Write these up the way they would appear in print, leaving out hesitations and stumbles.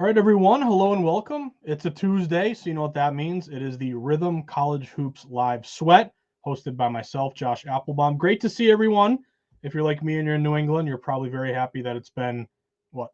All right, everyone. Hello and welcome. It's a Tuesday, so you know what that means. It is the Rithmm College Hoops Live Sweat, hosted by myself, Josh Appelbaum. Great to see everyone. If you're like me and you're in New England, you're probably very happy that it's been,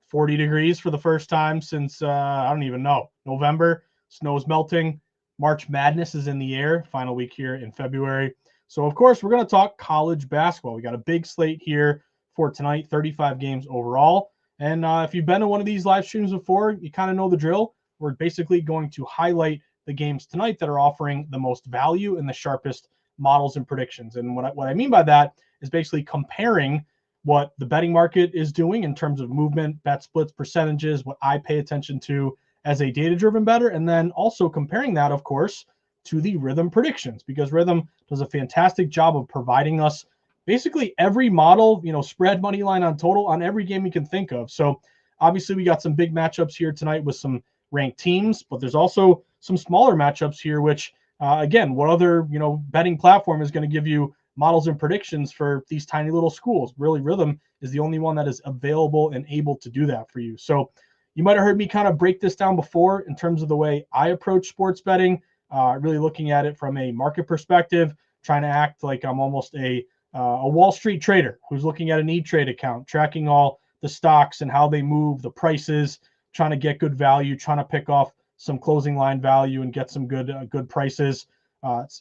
40 degrees for the first time since, I don't even know, November. Snow's melting. March Madness is in the air, final week here in February. So, of course, we're going to talk college basketball. We got a big slate here for tonight, 35 games overall. And if you've been to one of these live streams before, you kind of know the drill. We're basically going to highlight the games tonight that are offering the most value and the sharpest models and predictions. And what I mean by that is basically comparing what the betting market is doing in terms of movement, bet splits, percentages, what I pay attention to as a data-driven bettor, and then also comparing that, of course, to the Rithmm predictions, because Rithmm does a fantastic job of providing us basically every model, spread, money line, on total on every game you can think of. So obviously we got some big matchups here tonight with some ranked teams, but there's also some smaller matchups here, which again, what other, betting platform is going to give you models and predictions for these tiny little schools? Really, Rithmm is the only one that is available and able to do that for you. So you might have heard me kind of break this down before in terms of the way I approach sports betting, really looking at it from a market perspective, trying to act like I'm almost a Wall Street trader who's looking at an E-Trade account, tracking all the stocks and how they move, the prices, trying to get good value, trying to pick off some closing line value and get some good prices,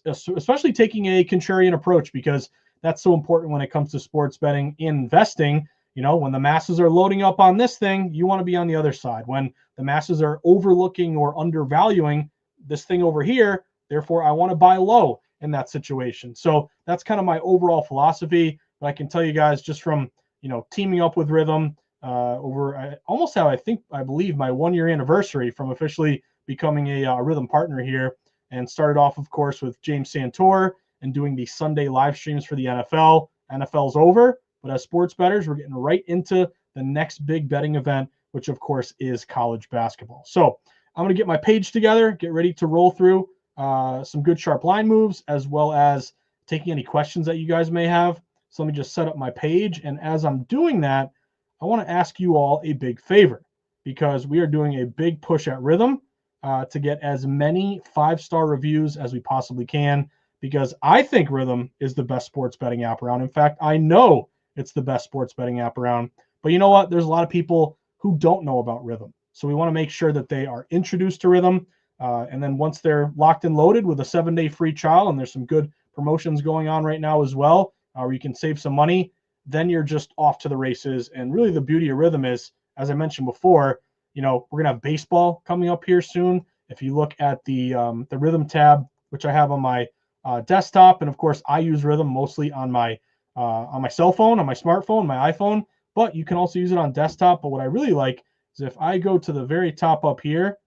especially taking a contrarian approach, because that's so important when it comes to sports betting and investing. When the masses are loading up on this thing, you want to be on the other side. When the masses are overlooking or undervaluing this thing over here, therefore I want to buy low in that situation. So that's kind of my overall philosophy. But I can tell you guys, just from teaming up with Rithmm over almost how I believe my 1 year anniversary from officially becoming a Rithmm partner here, and started off, of course, with James Santor and doing the Sunday live streams for the NFL. NFL's over, but as sports bettors, we're getting right into the next big betting event, which of course is college basketball. So I'm going to get my page together, get ready to roll through some good sharp line moves, as well as taking any questions that you guys may have. So let me just set up my page. And as I'm doing that, I want to ask you all a big favor, because we are doing a big push at Rithmm to get as many 5-star reviews as we possibly can, because I think Rithmm is the best sports betting app around. In fact, I know it's the best sports betting app around. But you know what? There's a lot of people who don't know about Rithmm. So we want to make sure that they are introduced to Rithmm. And then once they're locked and loaded with a 7-day free trial, and there's some good promotions going on right now as well, where you can save some money, then you're just off to the races. And really the beauty of Rithmm is, as I mentioned before, we're going to have baseball coming up here soon. If you look at the Rithmm tab, which I have on my desktop, and of course I use Rithmm mostly on my cell phone, on my smartphone, my iPhone, but you can also use it on desktop. But what I really like is if I go to the very top up here,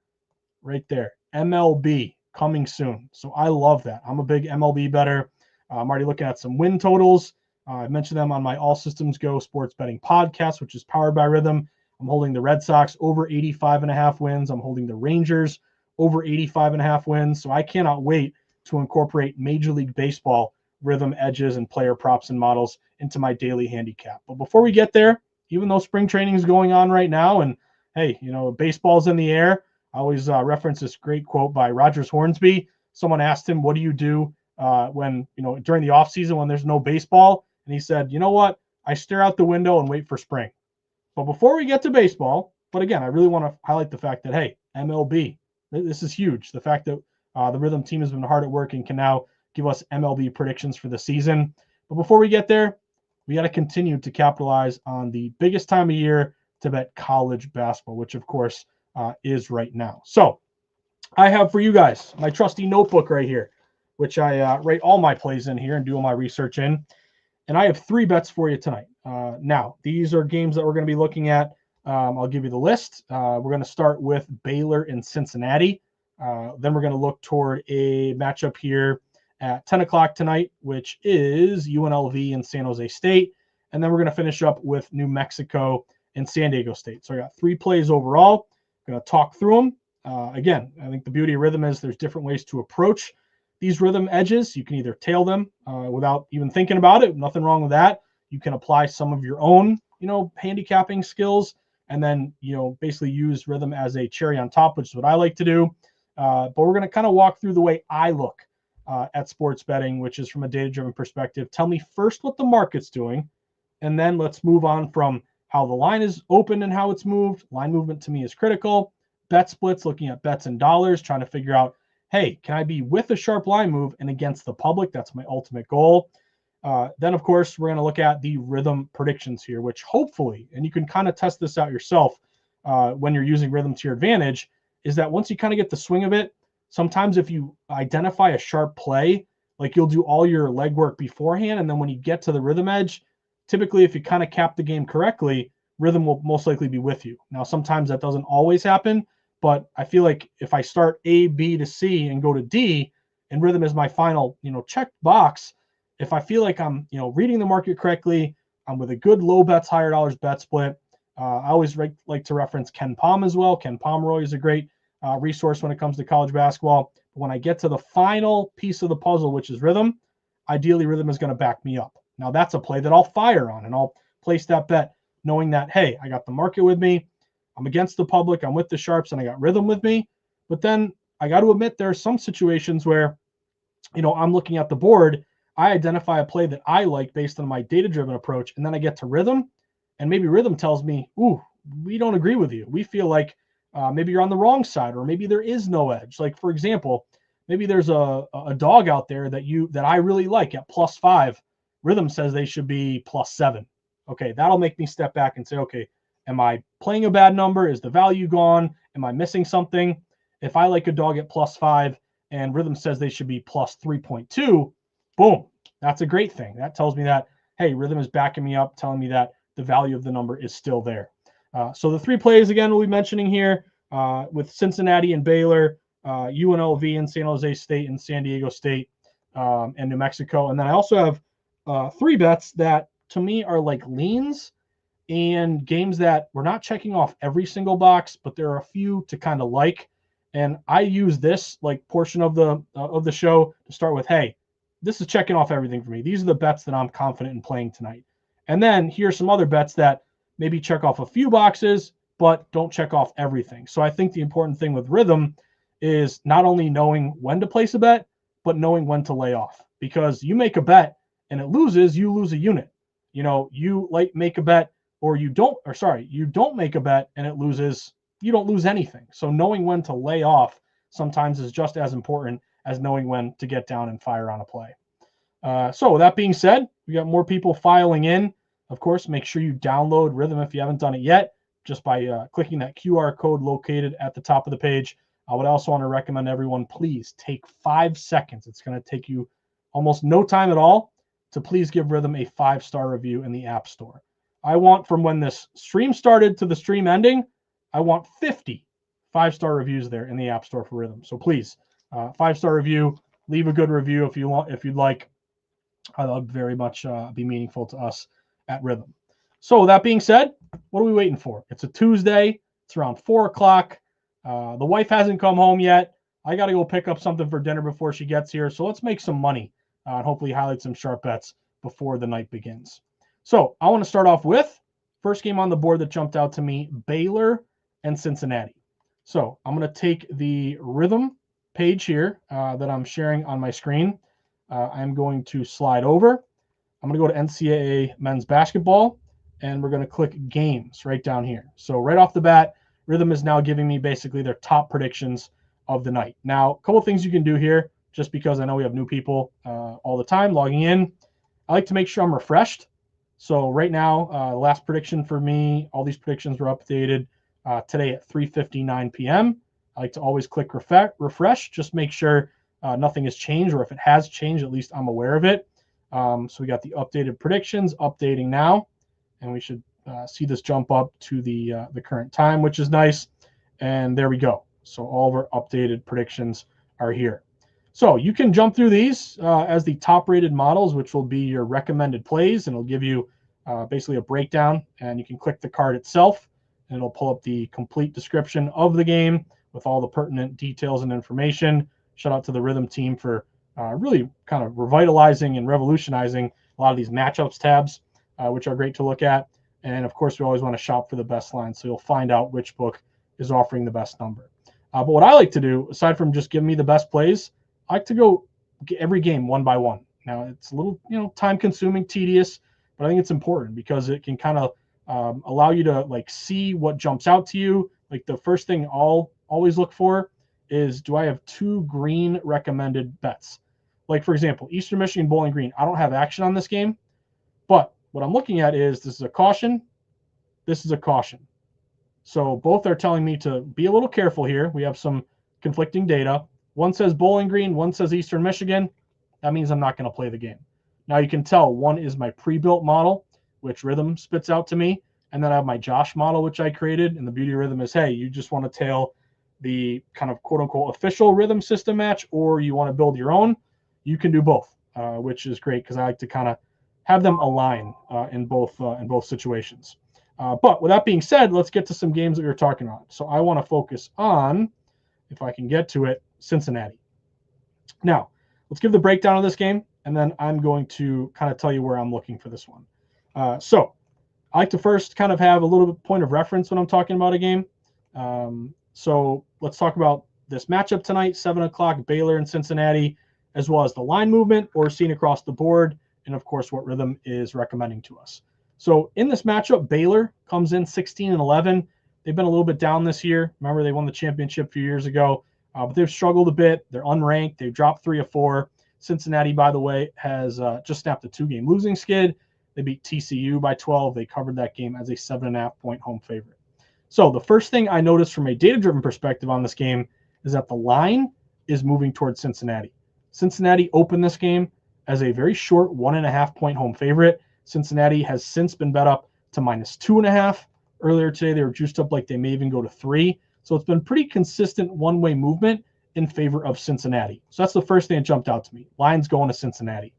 right there, MLB coming soon. So I love that. I'm a big MLB bettor. I'm already looking at some win totals. I mentioned them on my All Systems Go sports betting podcast, which is powered by Rithmm. I'm holding the Red Sox over 85.5 wins. I'm holding the Rangers over 85.5 wins. So I cannot wait to incorporate Major League Baseball Rithmm edges and player props and models into my daily handicap. But before we get there, even though spring training is going on right now, and hey, baseball's in the air, I always reference this great quote by Rogers Hornsby. Someone asked him, what do you do when, during the off season when there's no baseball? And he said, you know what? I stare out the window and wait for spring. But before we get to baseball, but again, I really want to highlight the fact that, hey, MLB, this is huge. The fact that the Rithmm team has been hard at work and can now give us MLB predictions for the season. But before we get there, we got to continue to capitalize on the biggest time of year to bet college basketball, which of course is right now. So I have for you guys my trusty notebook right here, which I write all my plays in here and do all my research in. And I have 3 bets for you tonight. Now, these are games that we're going to be looking at. I'll give you the list. We're going to start with Baylor and Cincinnati. Then we're going to look toward a matchup here at 10 o'clock tonight, which is UNLV and San Jose State. And then we're going to finish up with New Mexico and San Diego State. So I got 3 plays overall. I'm going to talk through them. Again, I think the beauty of Rithmm is there's different ways to approach these Rithmm edges. You can either tail them without even thinking about it. Nothing wrong with that. You can apply some of your own, handicapping skills, and then, basically use Rithmm as a cherry on top, which is what I like to do. But we're going to kind of walk through the way I look at sports betting, which is from a data-driven perspective. Tell me first what the market's doing, and then let's move on from how the line is open and how it's moved. Line movement to me is critical. Bet splits, looking at bets and dollars, trying to figure out, hey, can I be with a sharp line move and against the public? That's my ultimate goal. Then, of course, we're going to look at the Rithmm predictions here, which hopefully, and you can kind of test this out yourself when you're using Rithmm to your advantage, is that once you kind of get the swing of it, sometimes if you identify a sharp play, like you'll do all your legwork beforehand, and then when you get to the Rithmm edge, typically if you kind of cap the game correctly, Rithmm will most likely be with you. Now, sometimes that doesn't always happen, but I feel like if I start A, B to C and go to D, and Rithmm is my final, check box, if I feel like I'm, reading the market correctly, I'm with a good low bets, higher dollars bet split. I always like to reference Ken Pom as well. Ken Pomeroy is a great resource when it comes to college basketball. When I get to the final piece of the puzzle, which is Rithmm, ideally Rithmm is going to back me up. Now that's a play that I'll fire on, and I'll place that bet knowing that, hey, I got the market with me. I'm against the public. I'm with the sharps, and I got Rithmm with me. But then I got to admit there are some situations where, I'm looking at the board. I identify a play that I like based on my data-driven approach, and then I get to Rithmm, and maybe Rithmm tells me, ooh, we don't agree with you. We feel like maybe you're on the wrong side, or maybe there is no edge. Like, for example, maybe there's a dog out there that I really like at +5. Rithmm says they should be +7. Okay, that'll make me step back and say, okay, am I playing a bad number? Is the value gone? Am I missing something? If I like a dog at +5 and Rithmm says they should be +3.2, boom, that's a great thing. That tells me that, hey, Rithmm is backing me up, telling me that the value of the number is still there. So the three plays, again, we'll be mentioning here with Cincinnati and Baylor, UNLV and San Jose State and San Diego State and New Mexico. And then I also have three bets that, to me, are like leans and games that we're not checking off every single box, but there are a few to kind of like. And I use this like portion of the show to start with, hey, this is checking off everything for me. These are the bets that I'm confident in playing tonight. And then here's some other bets that maybe check off a few boxes, but don't check off everything. So I think the important thing with Rithmm is not only knowing when to place a bet, but knowing when to lay off. Because you make a bet and it loses, you lose a unit. You make a bet you don't make a bet and it loses, you don't lose anything. So knowing when to lay off sometimes is just as important as knowing when to get down and fire on a play. So with that being said, we got more people filing in. Of course, make sure you download Rithmm if you haven't done it yet, just by clicking that QR code located at the top of the page. I would also want to recommend everyone, please take 5 seconds. It's going to take you almost no time at all to please give Rithmm a 5-star review in the App Store. I want, from when this stream started to the stream ending, I want 50 5-star reviews there in the App Store for Rithmm. So please, 5-star review, leave a good review if you'd like. That would very much be meaningful to us at Rithmm. So that being said, what are we waiting for? It's a Tuesday. It's around 4 o'clock. The wife hasn't come home yet. I got to go pick up something for dinner before she gets here. So let's make some money and hopefully highlight some sharp bets before the night begins. So I want to start off with first game on the board that jumped out to me, Baylor and Cincinnati. So I'm going to take the Rithmm page here that I'm sharing on my screen. I'm going to slide over. I'm going to go to NCAA men's basketball, and we're going to click games right down here. So right off the bat, Rithmm is now giving me basically their top predictions of the night. Now, a couple things you can do here, just because I know we have new people all the time logging in. I like to make sure I'm refreshed. So right now, last prediction for me, all these predictions were updated today at 3:59 p.m. I like to always click refresh, just make sure nothing has changed, or if it has changed, at least I'm aware of it. So we got the updated predictions updating now, and we should see this jump up to the current time, which is nice. And there we go. So all of our updated predictions are here. So you can jump through these as the top-rated models, which will be your recommended plays, and it'll give you basically a breakdown. And you can click the card itself, and it'll pull up the complete description of the game with all the pertinent details and information. Shout out to the Rithmm team for really kind of revitalizing and revolutionizing a lot of these matchups tabs, which are great to look at. And of course, we always want to shop for the best line, so you'll find out which book is offering the best number. But what I like to do, aside from just giving me the best plays, I like to go every game one by one. Now, it's a little, time consuming, tedious, but I think it's important because it can kind of allow you to like see what jumps out to you. Like the first thing I'll always look for is, do I have 2 green recommended bets? Like, for example, Eastern Michigan Bowling Green. I don't have action on this game, but what I'm looking at is this is a caution. This is a caution. So both are telling me to be a little careful here. We have some conflicting data. One says Bowling Green, one says Eastern Michigan. That means I'm not going to play the game. Now you can tell one is my pre-built model, which Rithmm spits out to me. And then I have my Josh model, which I created. And the beauty of Rithmm is, hey, you just want to tail the kind of quote unquote official Rithmm system match, or you want to build your own. You can do both, which is great because I like to kind of have them align in both situations. But with that being said, let's get to some games that we were talking about. So I want to focus on, if I can get to it, Cincinnati. Now, let's give the breakdown of this game, and then I'm going to kind of tell you where I'm looking for this one. So I like to first kind of have a little bit point of reference when I'm talking about a game. So let's talk about this matchup tonight, 7 o'clock, Baylor and Cincinnati, as well as the line movement or seen across the board, and of course what Rithmm is recommending to us. So in this matchup, Baylor comes in 16-11. They've been a little bit down this year. Remember, they won the championship a few years ago, but they've struggled a bit. They're unranked. They've dropped 3 of 4. Cincinnati, by the way, has just snapped a 2-game losing skid. They beat TCU by 12. They covered that game as a 7.5-point home favorite. So the first thing I noticed from a data-driven perspective on this game is that the line is moving towards Cincinnati. Cincinnati opened this game as a very short 1.5-point home favorite. Cincinnati has since been bet up to -2.5. Earlier today, they were juiced up like they may even go to 3. So it's been pretty consistent one-way movement in favor of Cincinnati. So that's the first thing that jumped out to me. Line's going to Cincinnati.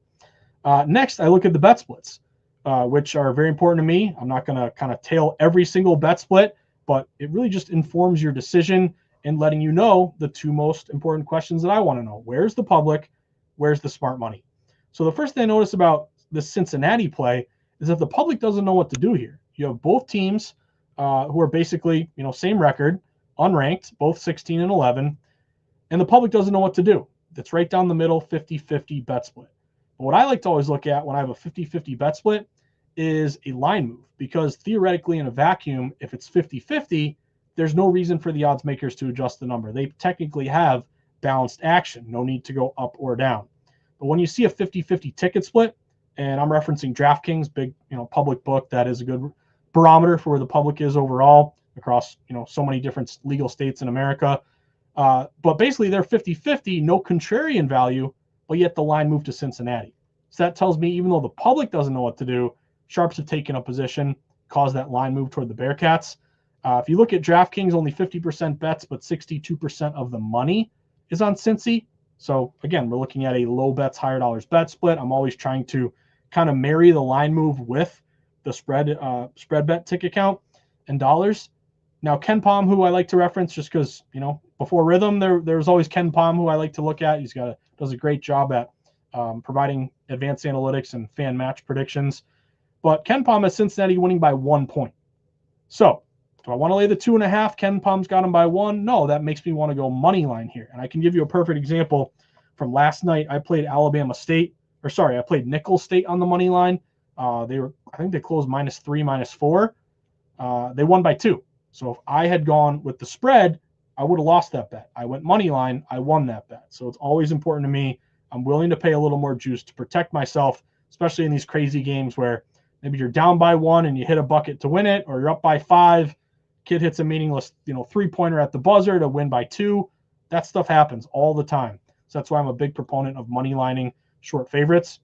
Next, I look at the bet splits, which are very important to me. I'm not going to kind of tail every single bet split, but it really just informs your decision and letting you know the 2 most important questions that I want to know. Where's the public? Where's the smart money? So the first thing I notice about the Cincinnati play is that the public doesn't know what to do here. You have both teams who are basically, same record, unranked, both 16-11, and the public doesn't know what to do. It's right down the middle, 50-50 bet split. But what I like to always look at when I have a 50-50 bet split is a line move, because theoretically in a vacuum, if it's 50-50, there's no reason for the odds makers to adjust the number. They technically have balanced action, no need to go up or down. But when you see a 50-50 ticket split, and I'm referencing DraftKings, big public book that is a good barometer for where the public is overall across so many different legal states in America. But basically they're 50-50, no contrarian value, but yet the line moved to Cincinnati. So that tells me even though the public doesn't know what to do, sharps have taken a position, caused that line move toward the Bearcats. If you look at DraftKings, only 50% bets, but 62% of the money is on Cincy. So again, we're looking at a low bets, higher dollars bet split. I'm always trying to kind of marry the line move with the spread bet ticket count and dollars. Now, Ken Palm, who I like to reference just because, before Rithmm, there's always Ken Palm, who I like to look at. Does a great job at providing advanced analytics and fan match predictions. But Ken Palm has Cincinnati winning by 1 point. So do I want to lay the 2.5? Ken Palm's got him by 1. No, that makes me want to go money line here. And I can give you a perfect example from last night. I played I played Nicholls State on the money line. I think they closed -3, -4. They won by 2. So if I had gone with the spread, I would have lost that bet. I went money line, I won that bet. So it's always important to me. I'm willing to pay a little more juice to protect myself, especially in these crazy games where maybe you're down by 1 and you hit a bucket to win it, or you're up by 5. Kid hits a meaningless, 3-pointer at the buzzer to win by 2. That stuff happens all the time. So that's why I'm a big proponent of money lining short favorites.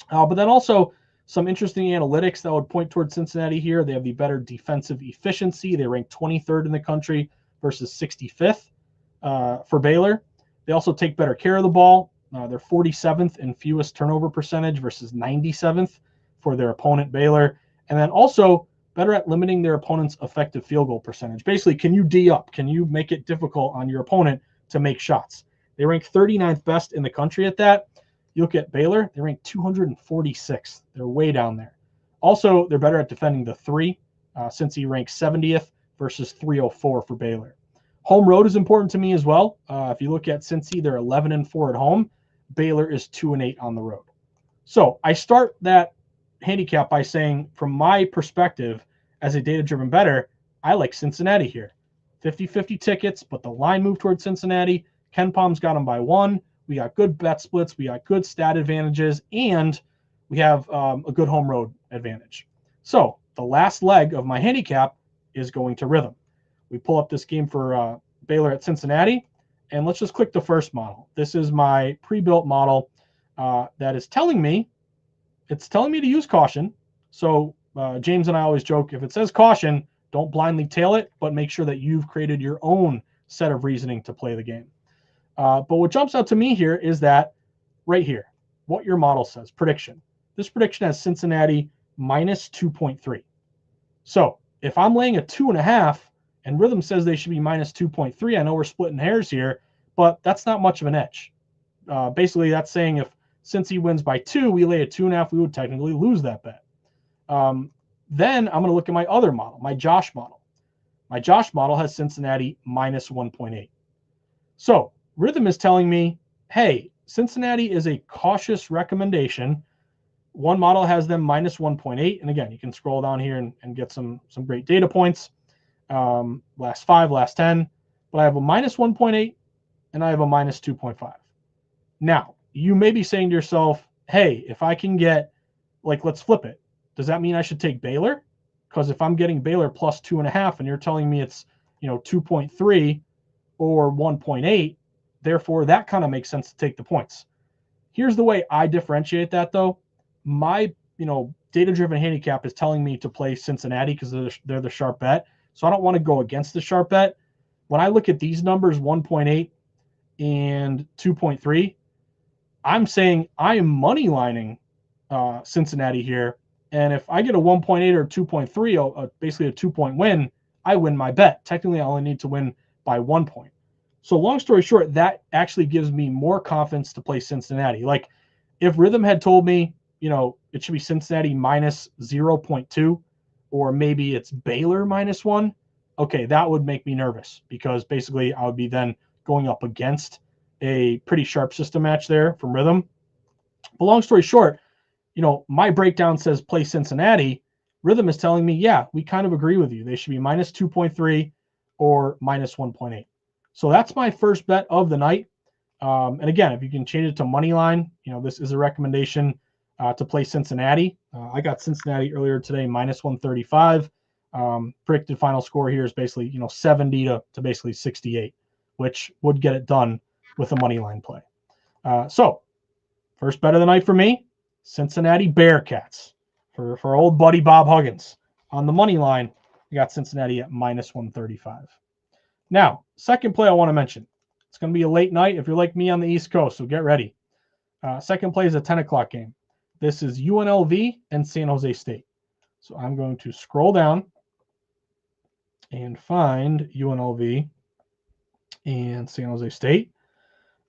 But then also some interesting analytics that would point towards Cincinnati here. They have the better defensive efficiency. They rank 23rd in the country versus 65th for Baylor. They also take better care of the ball. They're 47th in fewest turnover percentage versus 97th for their opponent, Baylor. And then also better at limiting their opponent's effective field goal percentage. Basically, can you D up? Can you make it difficult on your opponent to make shots? They rank 39th best in the country at that. You look at Baylor, they rank 246th. They're way down there. Also, they're better at defending the 3, since he ranks 70th versus 304 for Baylor. Home road is important to me as well. If you look at Cincy, they're 11-4 at home. Baylor is 2-8 on the road. So I start that handicap by saying, from my perspective as a data-driven bettor, I like Cincinnati here. 50-50 tickets, but the line moved towards Cincinnati. Ken Palm's got them by 1. We got good bet splits. We got good stat advantages, and we have a good home road advantage. So the last leg of my handicap is going to Rithmm. We pull up this game for Baylor at Cincinnati, and let's just click the first model. This is my pre-built model that is telling me, to use caution. So James and I always joke, if it says caution, don't blindly tail it, but make sure that you've created your own set of reasoning to play the game. But what jumps out to me here is that right here, what your model says, prediction. This prediction has Cincinnati minus 2.3. So if I'm laying a 2.5 and Rithmm says they should be minus 2.3, I know we're splitting hairs here, but that's not much of an edge. Basically, that's saying if Cincy wins by 2, we lay a 2.5, we would technically lose that bet. Then I'm going to look at my other model, my Josh model. My Josh model has Cincinnati minus 1.8. So Rithmm is telling me, hey, Cincinnati is a cautious recommendation. One model has them minus 1.8. And again, you can scroll down here and get some great data points. Last 5, last 10. But I have a minus 1.8 and I have a minus 2.5. Now, you may be saying to yourself, hey, if I can get, let's flip it. Does that mean I should take Baylor? Because if I'm getting Baylor plus 2.5 and you're telling me it's 2.3 or 1.8, therefore that kind of makes sense to take the points. Here's the way I differentiate that, though. My data-driven handicap is telling me to play Cincinnati because they're the sharp bet. So I don't want to go against the sharp bet. When I look at these numbers, 1.8 and 2.3, I'm saying I am money lining Cincinnati here. And if I get a 1.8 or 2.3, basically a 2-point win, I win my bet. Technically, I only need to win by 1 point. So long story short, that actually gives me more confidence to play Cincinnati. Like if Rithmm had told me, it should be Cincinnati minus 0.2, or maybe it's Baylor minus 1, okay, that would make me nervous because basically I would be then going up against a pretty sharp system match there from Rithmm. But long story short, my breakdown says play Cincinnati. Rithmm is telling me, yeah, we kind of agree with you. They should be minus 2.3 or minus 1.8. So that's my first bet of the night. And again, if you can change it to money line, this is a recommendation to play Cincinnati. I got Cincinnati earlier today, minus 135. Predicted final score here is basically, 70 to basically 68, which would get it done with a money line play. So first bet of the night for me, Cincinnati Bearcats for old buddy Bob Huggins. On the money line, we got Cincinnati at minus 135. Now, second play I want to mention. It's going to be a late night if you're like me on the East Coast, so get ready. Second play is a 10 o'clock game. This is UNLV and San Jose State. So I'm going to scroll down and find UNLV and San Jose State.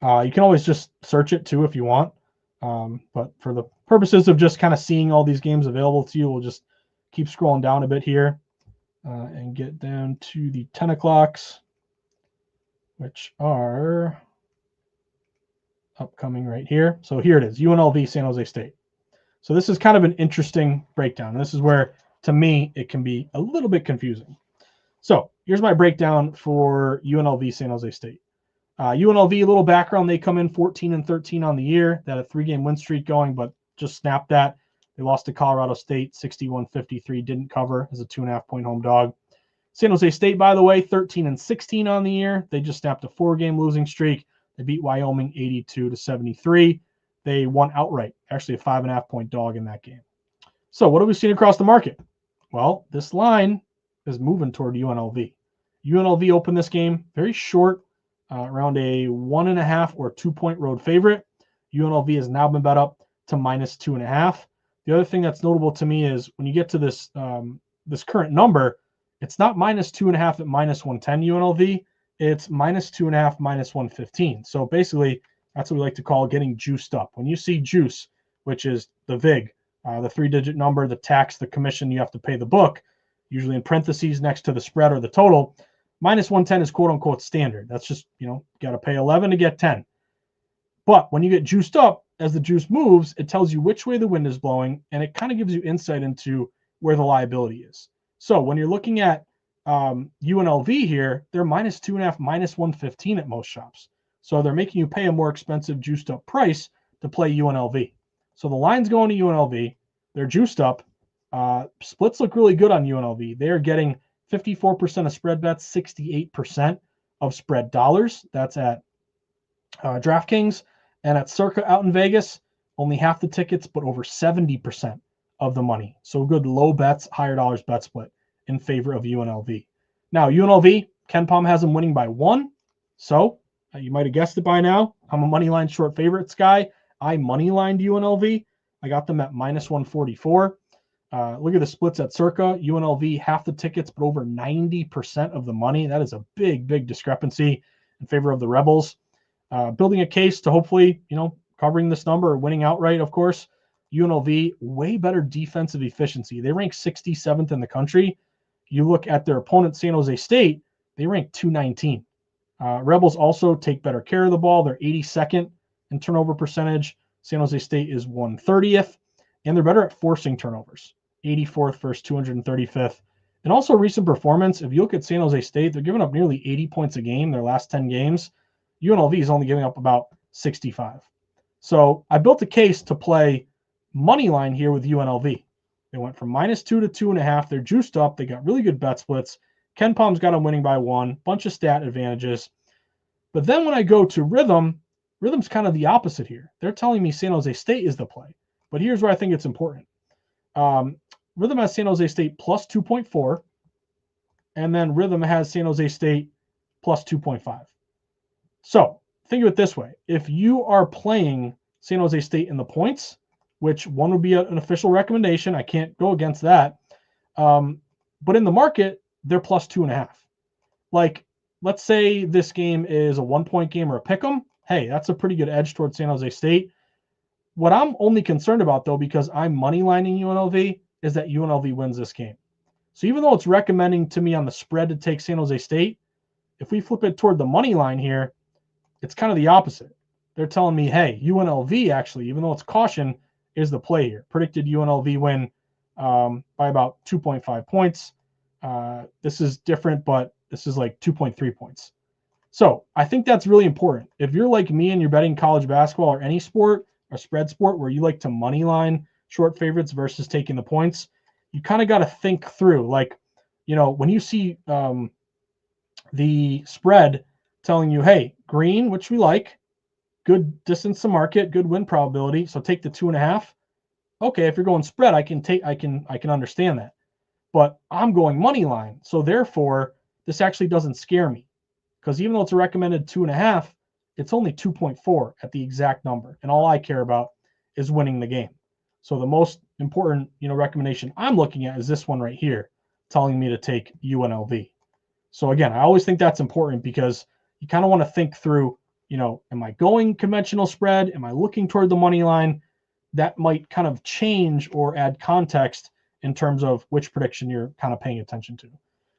You can always just search it too if you want. But for the purposes of just kind of seeing all these games available to you, we'll just keep scrolling down a bit here and get down to the 10 o'clocks, which are upcoming right here. So here it is, UNLV, San Jose State. So this is kind of an interesting breakdown. This is where, to me, it can be a little bit confusing. So here's my breakdown for UNLV, San Jose State. UNLV, a little background, they come in 14-13 on the year. They had a 3-game win streak going, but just snapped that. They lost to Colorado State 61-53, didn't cover as a 2.5-point home dog. San Jose State, by the way, 13-16 on the year. They just snapped a 4-game losing streak. They beat Wyoming 82-73. They won outright, actually a 5.5-point dog in that game. So what have we seen across the market? Well, this line is moving toward UNLV. UNLV opened this game very short, around a 1.5 or 2-point road favorite. UNLV has now been bet up to minus 2.5. The other thing that's notable to me is when you get to this this current number, it's not minus 2.5 at minus 110 UNLV. It's minus 2.5, minus 115. So basically, that's what we like to call getting juiced up. When you see juice, which is the VIG, The 3-digit number, the tax, the commission you have to pay the book, usually in parentheses next to the spread or the total. Minus 110 is quote unquote standard. That's just, got to pay 11 to get 10. But when you get juiced up, as the juice moves, it tells you which way the wind is blowing, and it kind of gives you insight into where the liability is. So when you're looking at UNLV here, they're minus 2.5, minus 115 at most shops. So they're making you pay a more expensive juiced up price to play UNLV. So the line's going to UNLV. They're juiced up. Splits look really good on UNLV. They are getting 54% of spread bets, 68% of spread dollars. That's at DraftKings. And at Circa out in Vegas, only half the tickets, but over 70% of the money. So good low bets, higher dollars bet split in favor of UNLV. Now, UNLV, KenPom has them winning by 1. So you might have guessed it by now. I'm a money line short favorites guy. I money lined UNLV. I got them at minus 144. Look at the splits at Circa. UNLV, half the tickets, but over 90% of the money. That is a big, big discrepancy in favor of the Rebels. Building a case to hopefully, covering this number or winning outright, of course. UNLV, way better defensive efficiency. They rank 67th in the country. You look at their opponent, San Jose State, they rank 219. Rebels also take better care of the ball. They're 82nd in turnover percentage. San Jose State is 130th, and they're better at forcing turnovers, 84th versus 235th. And also recent performance, if you look at San Jose State, they're giving up nearly 80 points a game their last 10 games. UNLV is only giving up about 65. So I built a case to play money line here with UNLV. They went from minus 2 to 2.5. They're juiced up. They got really good bet splits. KenPom's got them winning by 1. Bunch of stat advantages. But then when I go to Rithmm, Rithmm's kind of the opposite here. They're telling me San Jose State is the play. But here's where I think it's important. Rithmm has San Jose State plus 2.4. And then Rithmm has San Jose State plus 2.5. So think of it this way. If you are playing San Jose State in the points, which one would be an official recommendation, I can't go against that. But in the market, they're plus 2.5. Like, let's say this game is a 1-point game or a pick 'em. Hey, that's a pretty good edge towards San Jose State. What I'm only concerned about, though, because I'm money lining UNLV, is that UNLV wins this game. So even though it's recommending to me on the spread to take San Jose State, if we flip it toward the money line here, it's kind of the opposite. They're telling me, hey, UNLV actually, even though it's caution, is the play here. Predicted UNLV win by about 2.5 points. This is different, but this is like 2.3 points. So I think that's really important. If you're like me and you're betting college basketball or any sport or spread sport where you like to money line short favorites versus taking the points, you kind of got to think through. Like, when you see the spread telling you, hey, green, which we like, good distance to market, good win probability, so take the 2.5. Okay, if you're going spread, I can understand that. But I'm going money line, so therefore this actually doesn't scare me, because even though it's a recommended 2.5, it's only 2.4 at the exact number, and all I care about is winning the game. So the most important recommendation I'm looking at is this one right here, telling me to take UNLV. So again, I always think that's important because you kind of want to think through, am I going conventional spread? Am I looking toward the money line? That might kind of change or add context in terms of which prediction you're kind of paying attention to.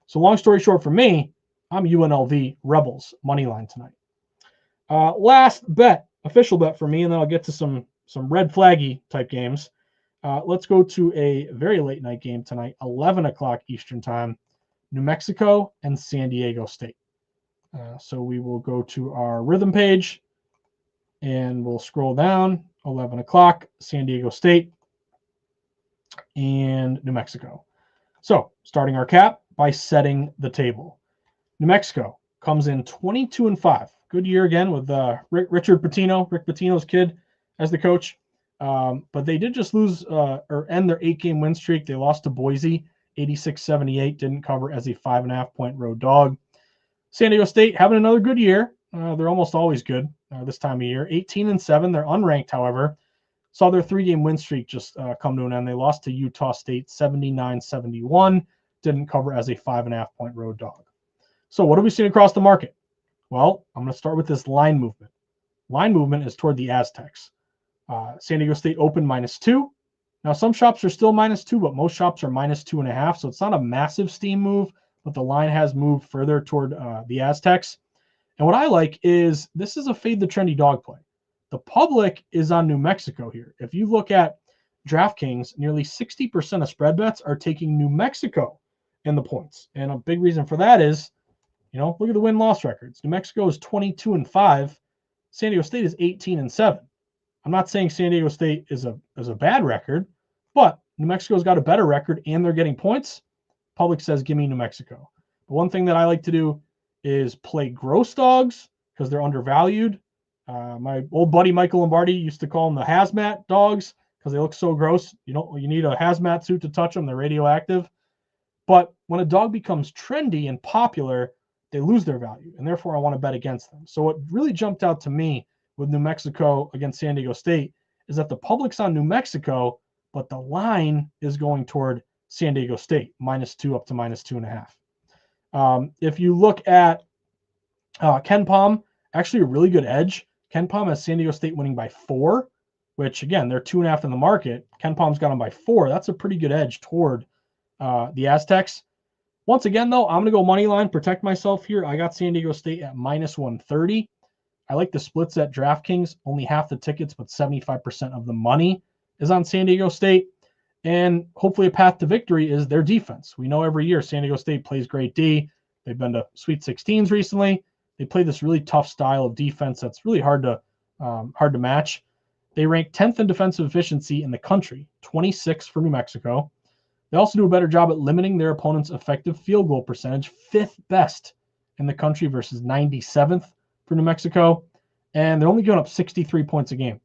So long story short, for me, I'm UNLV Rebels money line tonight. Last bet, official bet for me, and then I'll get to some red flaggy type games. Let's go to a very late night game tonight, 11 o'clock Eastern time, New Mexico and San Diego State. So we will go to our Rithmm page and we'll scroll down. 11 o'clock, San Diego State and New Mexico. So starting our cap by setting the table. New Mexico comes in 22-5. Good year again with Rick Pitino's kid as the coach. But they did just lose or end their 8-game win streak. They lost to Boise, 86-78, didn't cover as a 5.5-point road dog. San Diego State having another good year. They're almost always good this time of year. 18-7. They're unranked, however. Saw their 3-game win streak just come to an end. They lost to Utah State 79-71. Didn't cover as a 5.5-point road dog. So what have we seen across the market? Well, I'm going to start with this line movement. Line movement is toward the Aztecs. San Diego State opened -2. Now, some shops are still -2, but most shops are -2.5. So it's not a massive steam move, but the line has moved further toward the Aztecs. And what I like is this is a fade the trendy dog play. The public is on New Mexico here. If you look at DraftKings, nearly 60% of spread bets are taking New Mexico in the points. And a big reason for that is, look at the win-loss records. New Mexico is 22-5. San Diego State is 18-7. I'm not saying San Diego State is a bad record, but New Mexico's got a better record and they're getting points. Public says, give me New Mexico. The one thing that I like to do is play gross dogs because they're undervalued. My old buddy Michael Lombardi used to call them the hazmat dogs because they look so gross. You need a hazmat suit to touch them. They're radioactive. But when a dog becomes trendy and popular, they lose their value, and therefore I want to bet against them. So what really jumped out to me with New Mexico against San Diego State is that the public's on New Mexico, but the line is going toward San Diego State, -2 up to -2.5. If you look at KenPom, actually a really good edge. KenPom has San Diego State winning by 4, which, again, they're 2.5 in the market. KenPom's got them by 4. That's a pretty good edge toward the Aztecs. Once again, though, I'm going to go money line, protect myself here. I got San Diego State at -130. I like the splits at DraftKings. Only half the tickets, but 75% of the money is on San Diego State. And hopefully a path to victory is their defense. We know every year San Diego State plays great D. They've been to Sweet 16s recently. They play this really tough style of defense that's really hard to match. They rank 10th in defensive efficiency in the country, 26 for New Mexico. They also do a better job at limiting their opponent's effective field goal percentage, 5th best in the country versus 97th for New Mexico. And they're only giving up 63 points a game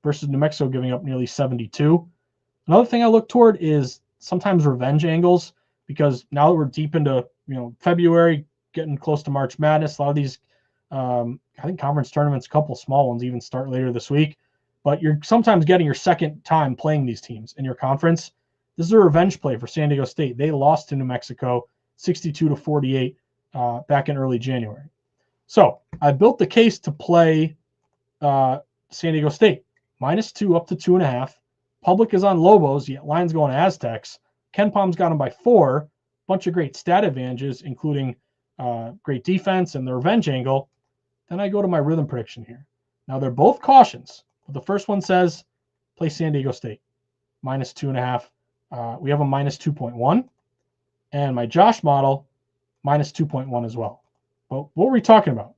versus New Mexico giving up nearly 72. Another thing I look toward is sometimes revenge angles, because now that we're deep into February, getting close to March Madness, a lot of these I think conference tournaments, a couple small ones even start later this week, but you're sometimes getting your second time playing these teams in your conference. This is a revenge play for San Diego State. They lost to New Mexico 62-48 back in early January. So I built the case to play San Diego State -2 up to 2.5. Public is on Lobos, yet line's going to Aztecs. KenPom's got them by 4. Bunch of great stat advantages, including great defense and the revenge angle. Then I go to my Rithmm prediction here. Now they're both cautions, but the first one says play San Diego State -2.5. We have a -2.1, and my Josh model -2.1 as well. But what were we talking about?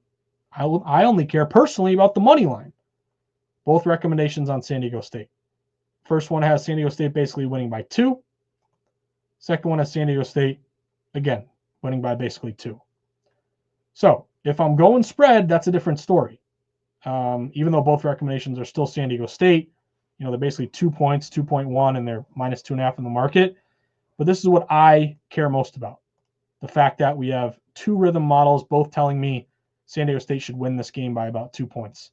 I only care personally about the money line. Both recommendations on San Diego State. First one has San Diego State basically winning by 2. Second one has San Diego State, again, winning by basically 2. So if I'm going spread, that's a different story. Even though both recommendations are still San Diego State, they're basically 2 points, 2.1, and they're -2.5 in the market. But this is what I care most about. The fact that we have 2 Rithmm models, both telling me San Diego State should win this game by about 2 points.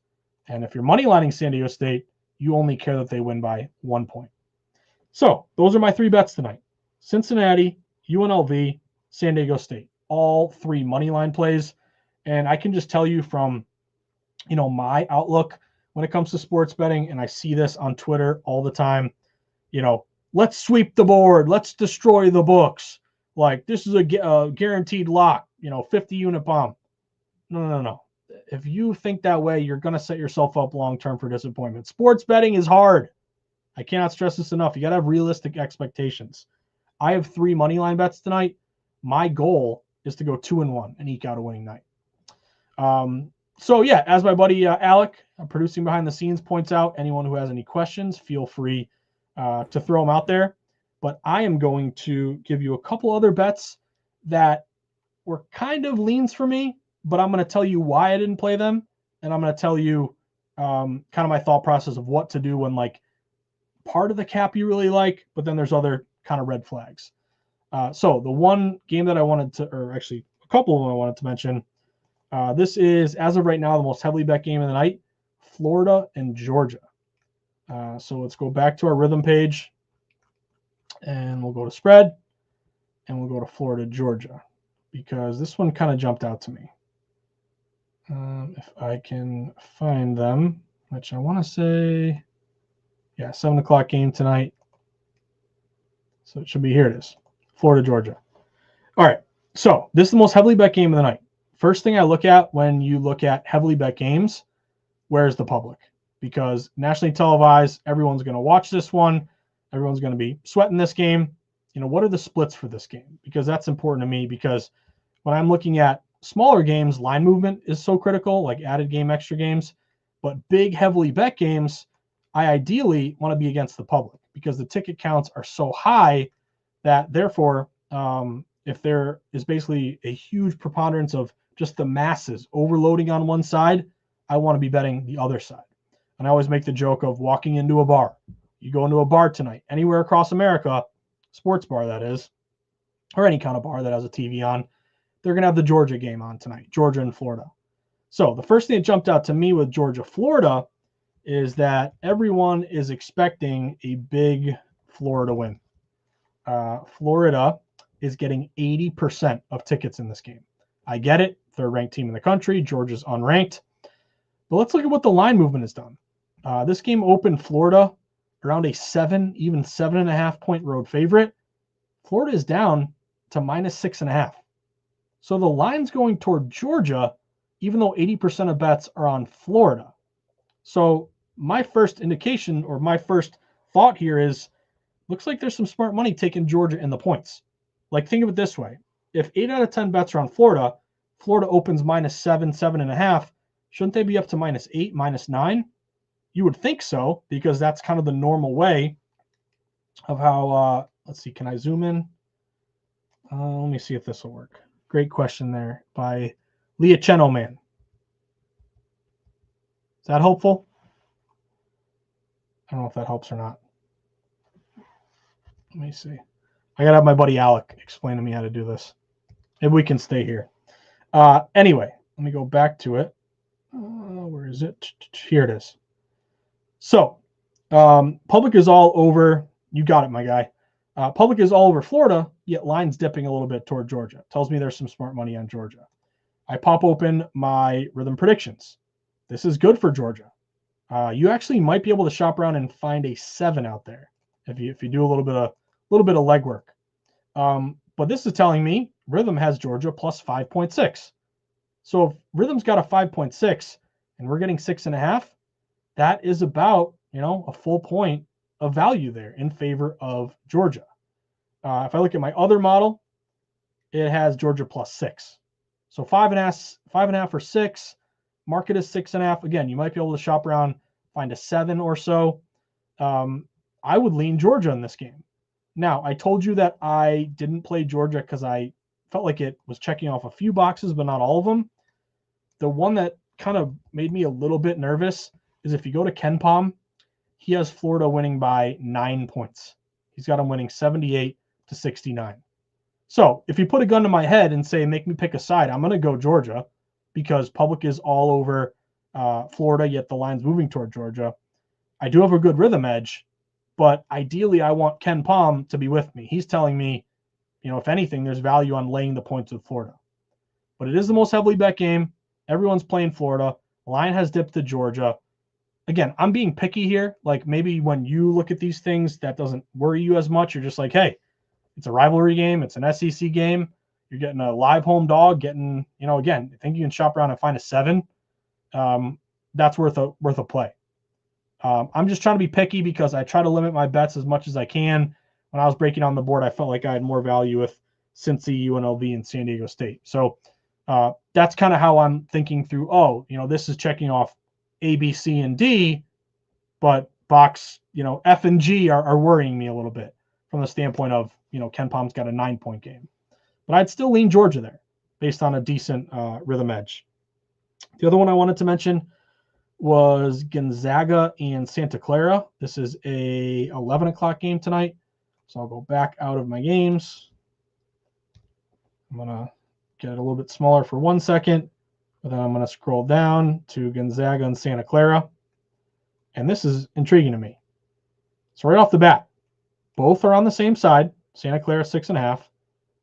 And if you're money lining San Diego State, you only care that they win by 1 point. So those are my 3 bets tonight. Cincinnati, UNLV, San Diego State. All 3 money line plays. And I can just tell you from, my outlook when it comes to sports betting, and I see this on Twitter all the time, let's sweep the board. Let's destroy the books. Like, this is a guaranteed lock, 50-unit bomb. No. If you think that way, you're going to set yourself up long-term for disappointment. Sports betting is hard. I cannot stress this enough. You got to have realistic expectations. I have 3 money line bets tonight. My goal is to go 2-1 and eke out a winning night. So yeah, as my buddy Alec, producing behind the scenes, points out, anyone who has any questions, feel free to throw them out there. But I am going to give you a couple other bets that were kind of leans for me, but I'm going to tell you why I didn't play them, and I'm going to tell you kind of my thought process of what to do when, like, part of the cap you really like, but then there's other kind of red flags. So the one game that I wanted to, or actually a couple of them I wanted to mention, this is, as of right now, the most heavily bet game of the night, Florida and Georgia. So let's go back to our Rithmm page, and we'll go to spread, and we'll go to Florida, Georgia, because this one kind of jumped out to me. If I can find them, which I want to say, yeah, 7 o'clock game tonight. So it should be, here it is, Florida, Georgia. All right, so this is the most heavily bet game of the night. First thing I look at when you look at heavily bet games, where's the public? Because nationally televised, everyone's going to watch this one. Everyone's going to be sweating this game. You know, what are the splits for this game? Because that's important to me, because when I'm looking at smaller games, line movement is so critical, like added game, extra games. But big, heavily bet games, I ideally want to be against the public, because the ticket counts are so high that therefore, if there is basically a huge preponderance of just the masses overloading on one side, I want to be betting the other side. And I always make the joke of walking into a bar. You go into a bar tonight, anywhere across America, sports bar that is, or any kind of bar that has a TV on, they're going to have the Georgia game on tonight, Georgia and Florida. So the first thing that jumped out to me with Georgia, Florida, is that everyone is expecting a big Florida win. Florida is getting 80% of tickets in this game. I get it. Third ranked team in the country. Georgia's unranked. But let's look at what the line movement has done. This game opened Florida around a 7, even 7.5 point road favorite. Florida is down to -6.5. So the line's going toward Georgia, even though 80% of bets are on Florida. So my first indication, or my first thought here is, looks like there's some smart money taking Georgia in the points. Like, think of it this way. If 8 out of 10 bets are on Florida, Florida opens -7, 7.5. Shouldn't they be up to -8, -9? You would think so, because that's kind of the normal way of how, let's see, can I zoom in? Let me see if this will work. Great question there by Leah Chenoman. Is that helpful? I don't know if that helps or not. Let me see. I got to have my buddy Alec explain to me how to do this. Maybe we can stay here. Anyway, let me go back to it. Where is it? Here it is. So, public is all over. You got it, my guy. Public is all over Florida, yet line's dipping a little bit toward Georgia. Tells me there's some smart money on Georgia. I pop open my Rithmm predictions. This is good for Georgia. You actually might be able to shop around and find a 7 out there if you do a little bit of legwork. But this is telling me Rithmm has Georgia plus 5.6. So if Rithmm's got a 5.6 and we're getting 6.5, that is about, a full point of value there in favor of Georgia. If I look at my other model, it has Georgia plus 6. So 5.5 or 6. Market is 6.5. Again, you might be able to shop around, find a 7 or so. I would lean Georgia in this game. Now, I told you that I didn't play Georgia because I felt like it was checking off a few boxes, but not all of them. The one that kind of made me a little bit nervous is if you go to KenPom, he has Florida winning by 9 points. He's got them winning 78-69. So if you put a gun to my head and say, make me pick a side, I'm going to go Georgia, because public is all over Florida, yet the line's moving toward Georgia. I do have a good Rithmm edge, but ideally I want KenPom to be with me. He's telling me, if anything, there's value on laying the points with Florida. But it is the most heavily bet game. Everyone's playing Florida. Line has dipped to Georgia. Again, I'm being picky here. Like, maybe when you look at these things, that doesn't worry you as much. You're just like, hey, it's a rivalry game. It's an SEC game. You're getting a live home dog, again, I think you can shop around and find a 7. That's worth a play. I'm just trying to be picky because I try to limit my bets as much as I can. When I was breaking on the board, I felt like I had more value with Cincy, UNLV, and San Diego State. So that's kind of how I'm thinking through, this is checking off A, B, C, and D, but box, F and G are worrying me a little bit from the standpoint of, KenPom's got a 9-point game. But I'd still lean Georgia there based on a decent Rithmm edge. The other one I wanted to mention was Gonzaga and Santa Clara. This is a 11 o'clock game tonight. So I'll go back out of my games. I'm going to get it a little bit smaller for 1 second. But then I'm going to scroll down to Gonzaga and Santa Clara. And this is intriguing to me. So right off the bat, both are on the same side. Santa Clara 6.5.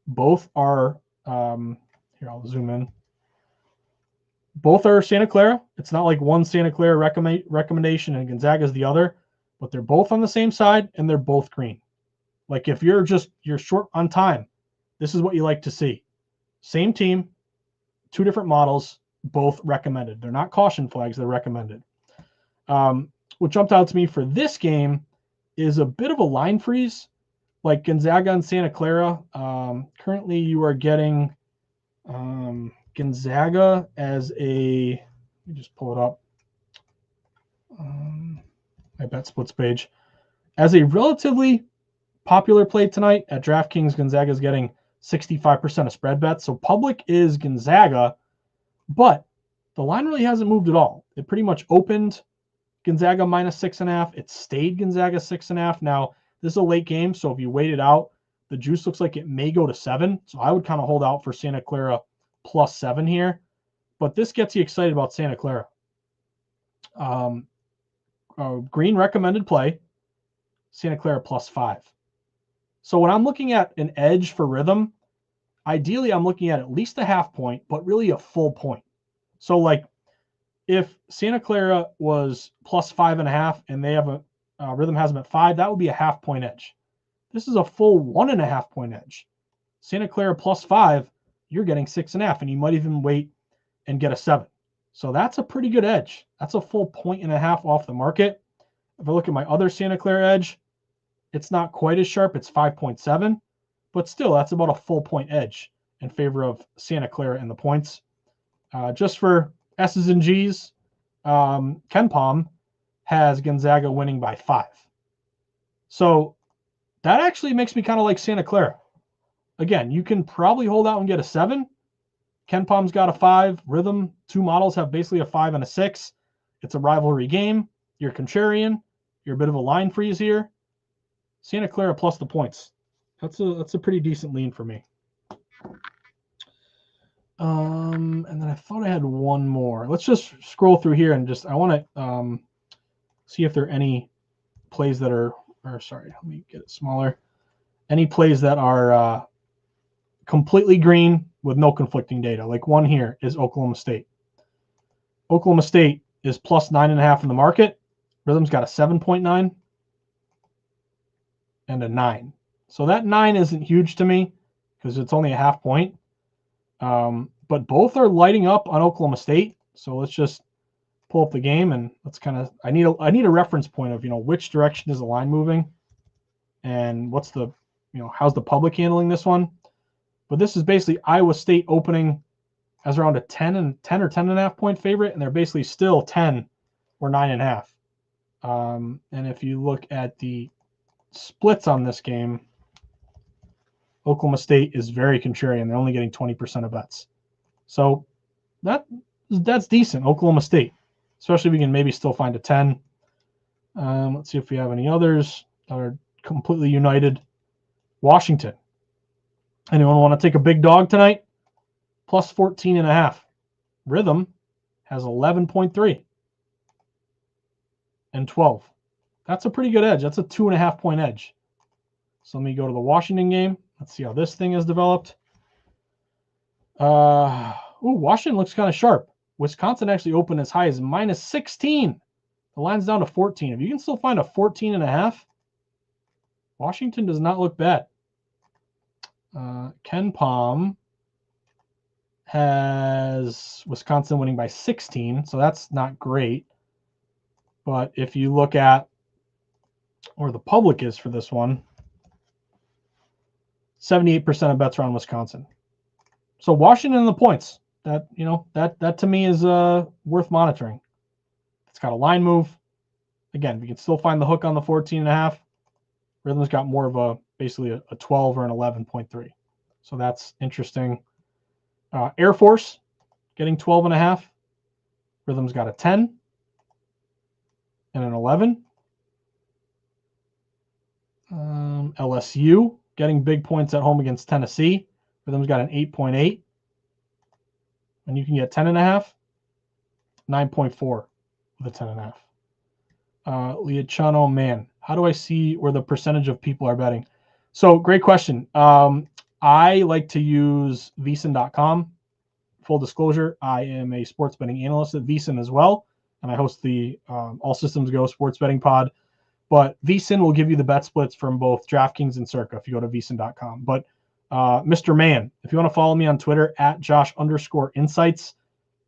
Both are, here, I'll zoom in. Both are Santa Clara. It's not like one Santa Clara recommendation and Gonzaga is the other, but they're both on the same side and they're both green. Like if you're short on time, this is what you like to see. Same team, two different models, both recommended. They're not caution flags, they're recommended. What jumped out to me for this game is a bit of a line freeze, like Gonzaga and Santa Clara. Currently, you are getting Gonzaga as a, let me just pull it up, my bet splits page, as a relatively popular play tonight at DraftKings. Gonzaga is getting 65% of spread bets. So public is Gonzaga, but the line really hasn't moved at all. It pretty much opened Gonzaga -6.5. It stayed Gonzaga 6.5. Now, this is a late game, so if you wait it out, the juice looks like it may go to 7. So I would kind of hold out for Santa Clara +7 here. But this gets you excited about Santa Clara. Green recommended play, Santa Clara +5. So when I'm looking at an edge for Rithmm, ideally I'm looking at least a half point, but really a full point. So like if Santa Clara was +5.5 and they have Rithmm has them at 5, that would be a half point edge. This is a full 1.5 point edge. Santa Clara +5, you're getting 6.5, and you might even wait and get a 7. So that's a pretty good edge. That's a full 1.5 off the market. If I look at my other Santa Clara edge, it's not quite as sharp. It's 5.7, but still, that's about a full point edge in favor of Santa Clara and the points. Just for S's and G's, KenPom has Gonzaga winning by 5. So that actually makes me kind of like Santa Clara. Again, you can probably hold out and get a 7. KenPom's got a 5. Rithmm, two models have basically a 5 and a 6. It's a rivalry game. You're contrarian. You're a bit of a line freeze here. Santa Clara plus the points. That's a pretty decent lean for me. And then I thought I had one more. Let's just scroll through here and I want to see if there are any plays that are, sorry, let me get it smaller. Any plays that are completely green with no conflicting data. Like one here is Oklahoma State. Oklahoma State is +9.5 in the market. Rhythm's got a 7.9 and a 9. So that 9 isn't huge to me because it's only a half point. But both are lighting up on Oklahoma State. So let's just pull up the game and let's kind of, I need a reference point of, which direction is the line moving and what's the, how's the public handling this one. But this is basically Iowa State opening as around a 10 or 10.5 point favorite, and they're basically still 10 or 9.5. And if you look at the splits on this game, Oklahoma State is very contrarian. They're only getting 20% of bets. So that's decent, Oklahoma State, especially if we can maybe still find a 10. Let's see if we have any others that are completely united. Washington. Anyone want to take a big dog tonight? +14.5. Rithmm has 11.3 and 12. That's a pretty good edge. That's a 2.5 point edge. So let me go to the Washington game. Let's see how this thing is developed. Washington looks kind of sharp. Wisconsin actually opened as high as -16. The line's down to 14. If you can still find a 14.5, Washington does not look bad. KenPom has Wisconsin winning by 16, so that's not great. But if you look at where the public is for this one, 78% of bets are on Wisconsin. So Washington and the points. That to me is worth monitoring. It's got a line move. Again, we can still find the hook on the 14.5. Rhythm's got more of basically a 12 or an 11.3. So that's interesting. Air Force getting 12.5. Rhythm's got a 10 and an 11. LSU getting big points at home against Tennessee. Rhythm's got an 8.8. And you can get 10.5, 9.4 with a 10.5. Liachano, man, how do I see where the percentage of people are betting? So great question. I like to use VSiN.com. Full disclosure, I am a sports betting analyst at VSiN as well, and I host the All Systems Go sports betting pod. But VSiN will give you the bet splits from both DraftKings and Circa if you go to vsin.com. But Mr. Man, if you want to follow me on Twitter at Josh_insights,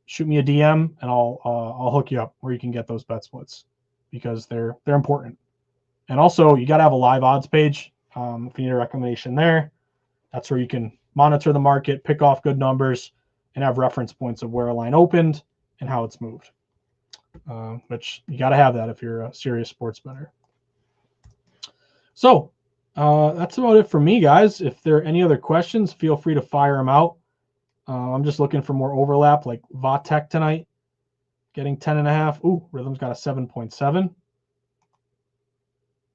shoot me a DM and I'll hook you up where you can get those bet splits because they're important. And also, you got to have a live odds page. If you need a recommendation there, that's where you can monitor the market, pick off good numbers, and have reference points of where a line opened and how it's moved. Which you got to have that if you're a serious sports bettor. So that's about it for me, guys. If there are any other questions, feel free to fire them out. I'm just looking for more overlap, like Vatek tonight, getting 10.5. Ooh, Rhythm's got a 7.7.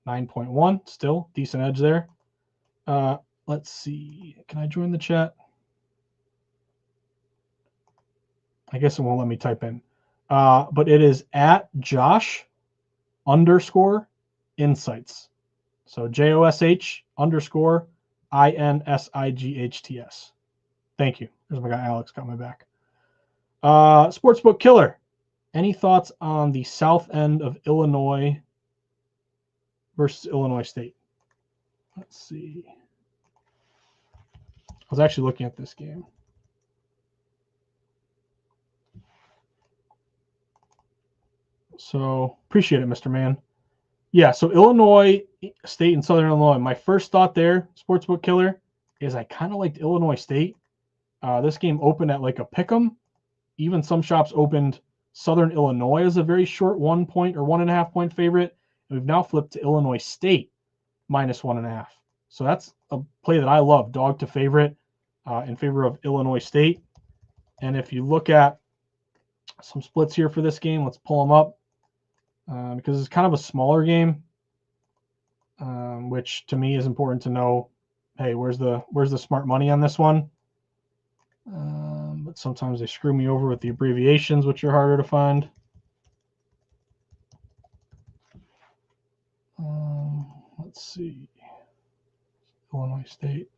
9.1, still decent edge there. Let's see. Can I join the chat? I guess it won't let me type in. But it is at Josh_insights. So JOSH_INSIGHTS. Thank you. There's my guy Alex, got my back. Sportsbook Killer. Any thoughts on the south end of Illinois versus Illinois State? Let's see. I was actually looking at this game. So appreciate it, Mr. Man. Yeah, so Illinois State and Southern Illinois. My first thought there, Sportsbook Killer, is I kind of liked Illinois State. This game opened at like a pick'em. Even some shops opened Southern Illinois as a very short 1 point or 1.5 point favorite. And we've now flipped to Illinois State -1.5. So that's a play that I love, dog to favorite in favor of Illinois State. And if you look at some splits here for this game, let's pull them up because it's kind of a smaller game, which to me is important to know. Hey, where's the smart money on this one? But sometimes they screw me over with the abbreviations, which are harder to find. Let's see. Illinois State.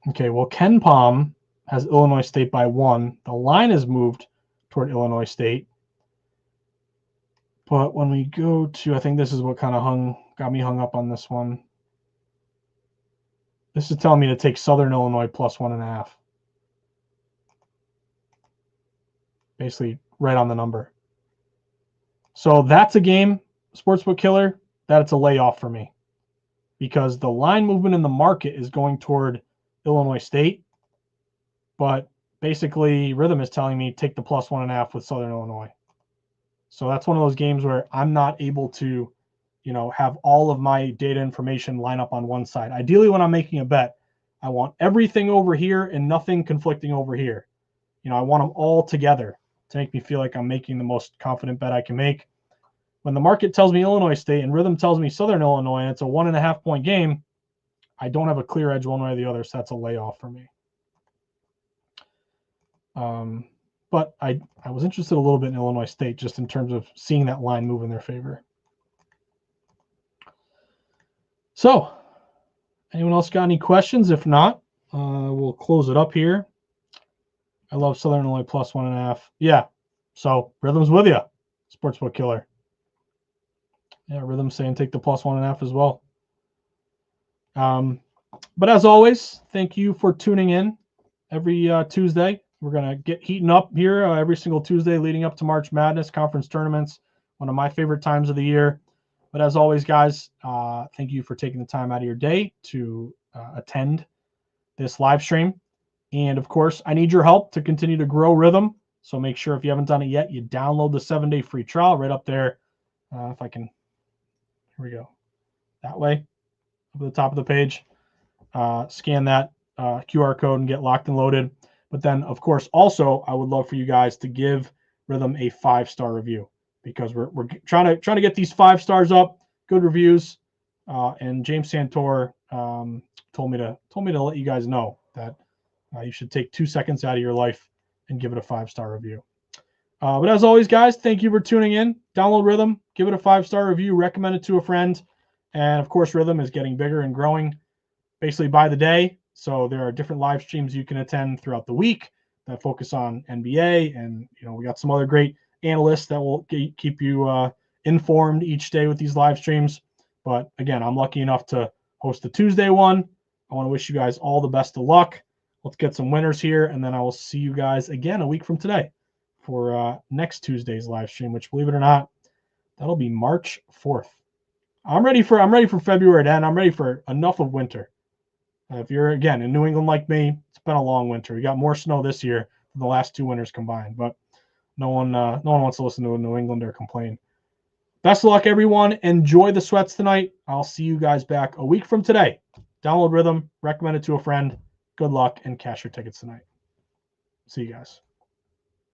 Okay, well, Ken Palm has Illinois State by 1. The line is moved toward Illinois State. But when we go to, I think this is what kind of got me hung up on this one. This is telling me to take Southern Illinois +1.5. Basically right on the number. So that's a game, Sportsbook Killer, that it's a layoff for me. Because the line movement in the market is going toward Illinois State. But basically, Rithmm is telling me take the +1.5 with Southern Illinois. So that's one of those games where I'm not able to, have all of my data information line up on one side. Ideally, when I'm making a bet, I want everything over here and nothing conflicting over here. I want them all together to make me feel like I'm making the most confident bet I can make. When the market tells me Illinois State and Rithmm tells me Southern Illinois, and it's a 1.5 point game, I don't have a clear edge one way or the other, so that's a layoff for me. But I was interested a little bit in Illinois State just in terms of seeing that line move in their favor. So, anyone else got any questions? If not, we'll close it up here. I love Southern Illinois +1.5. Yeah, so Rhythm's with you, Sportsbook Killer. Yeah, Rhythm's saying take the +1.5 as well. But as always, thank you for tuning in every Tuesday. We're going to get heating up here every single Tuesday leading up to March Madness conference tournaments, one of my favorite times of the year. But as always, guys, thank you for taking the time out of your day to attend this live stream. And, of course, I need your help to continue to grow Rithmm. So make sure if you haven't done it yet, you download the 7-day free trial right up there. If I can, here we go. That way, up at the top of the page. Scan that QR code and get locked and loaded. But then, of course, also, I would love for you guys to give Rithmm a 5-star review because we're trying to get these 5 stars up, good reviews. And James Santor told me to let you guys know that you should take 2 seconds out of your life and give it a 5-star review. But as always, guys, thank you for tuning in. Download Rithmm, give it a 5-star review, recommend it to a friend. And, of course, Rithmm is getting bigger and growing basically by the day. So there are different live streams you can attend throughout the week that focus on NBA. And, we got some other great analysts that will keep you informed each day with these live streams. But again, I'm lucky enough to host the Tuesday one. I want to wish you guys all the best of luck. Let's get some winners here, and then I will see you guys again a week from today for next Tuesday's live stream, which, believe it or not, that'll be March 4th. I'm ready for February to end. I'm ready for enough of winter. If you're, again, in New England like me, it's been a long winter. We got more snow this year than the last 2 winters combined, but no one wants to listen to a New Englander complain. Best of luck, everyone. Enjoy the sweats tonight. I'll see you guys back a week from today. Download Rithmm, recommend it to a friend. Good luck, and cash your tickets tonight. See you guys.